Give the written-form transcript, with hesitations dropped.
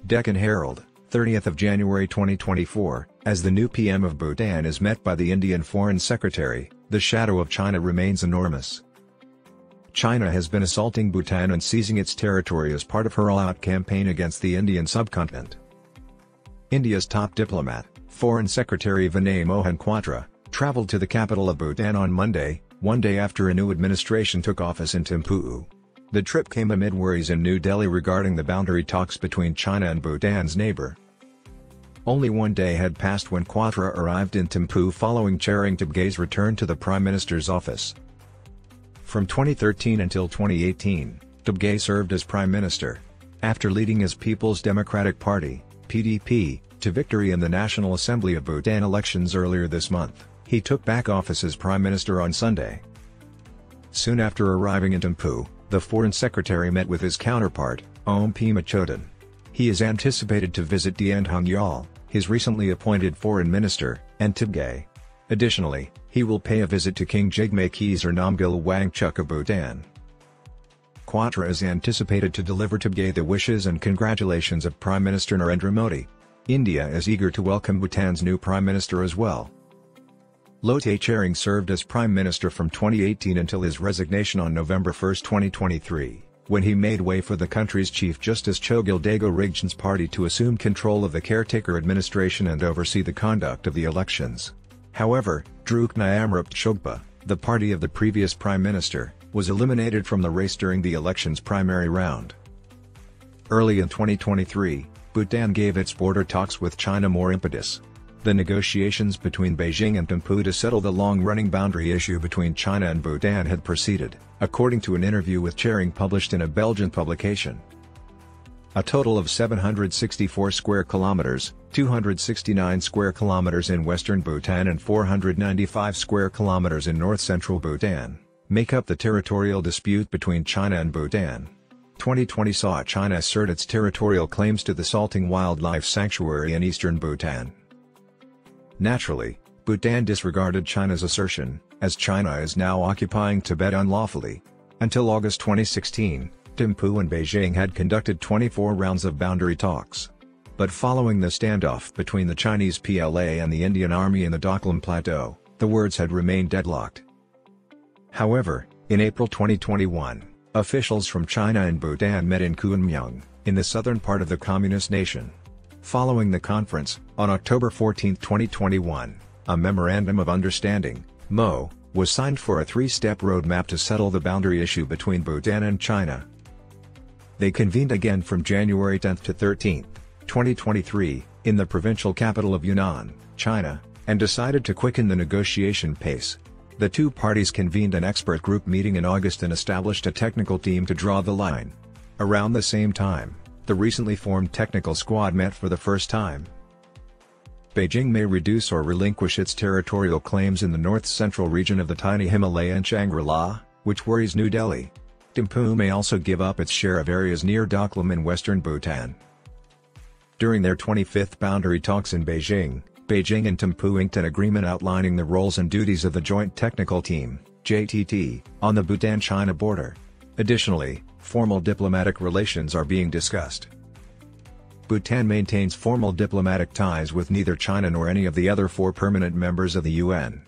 Deccan Herald, 30th of January 2024, as the new PM of Bhutan is met by the Indian Foreign Secretary, the shadow of China remains enormous. China has been assaulting Bhutan and seizing its territory as part of her all-out campaign against the Indian subcontinent. India's top diplomat, Foreign Secretary Vinay Mohan Kwatra, traveled to the capital of Bhutan on Monday, one day after a new administration took office in Thimphu. The trip came amid worries in New Delhi regarding the boundary talks between China and Bhutan's neighbor. Only one day had passed when Kwatra arrived in Thimphu following Tshering Tobgay's return to the Prime Minister's office. From 2013 until 2018, Tobgay served as Prime Minister. After leading his People's Democratic Party, PDP, to victory in the National Assembly of Bhutan elections earlier this month, he took back office as Prime Minister on Sunday. Soon after arriving in Thimphu, the Foreign Secretary met with his counterpart, Pema Chodron. He is anticipated to visit Dian Hongyal, his recently appointed Foreign Minister, and Tobgay. Additionally, he will pay a visit to King Jigme Khesar Namgyal Wangchuk of Bhutan. Kwatra is anticipated to deliver Tobgay the wishes and congratulations of Prime Minister Narendra Modi. India is eager to welcome Bhutan's new Prime Minister as well. Lotay Tshering served as Prime Minister from 2018 until his resignation on November 1, 2023, when he made way for the country's Chief Justice Chogyal Dago Rigjan's party to assume control of the caretaker administration and oversee the conduct of the elections. However, Druk Nyamrup Chogpa, the party of the previous Prime Minister, was eliminated from the race during the election's primary round. Early in 2023, Bhutan gave its border talks with China more impetus. The negotiations between Beijing and Thimphu to settle the long-running boundary issue between China and Bhutan had proceeded, according to an interview with Tshering published in a Belgian publication. A total of 764 square kilometers, 269 square kilometers in western Bhutan and 495 square kilometers in north-central Bhutan, make up the territorial dispute between China and Bhutan. 2020 saw China assert its territorial claims to the Salting Wildlife Sanctuary in eastern Bhutan. Naturally, Bhutan disregarded China's assertion, as China is now occupying Tibet unlawfully. Until August 2016, Thimphu and Beijing had conducted 24 rounds of boundary talks. But following the standoff between the Chinese PLA and the Indian Army in the Doklam Plateau, the words had remained deadlocked. However, in April 2021, officials from China and Bhutan met in Kunming, in the southern part of the communist nation. Following the conference, on October 14, 2021, a Memorandum of Understanding, MO, was signed for a three-step roadmap to settle the boundary issue between Bhutan and China. They convened again from January 10 to 13, 2023, in the provincial capital of Yunnan, China, and decided to quicken the negotiation pace. The two parties convened an expert group meeting in August and established a technical team to draw the line. Around the same time, the recently formed technical squad met for the first time. Beijing may reduce or relinquish its territorial claims in the north-central region of the tiny Himalaya and Shangri-La, which worries New Delhi. Thimphu may also give up its share of areas near Doklam in western Bhutan. During their 25th boundary talks in Beijing, Beijing and Thimphu inked an agreement outlining the roles and duties of the Joint Technical Team, JTT, on the Bhutan-China border. Additionally, formal diplomatic relations are being discussed. Bhutan maintains formal diplomatic ties with neither China nor any of the other four permanent members of the UN.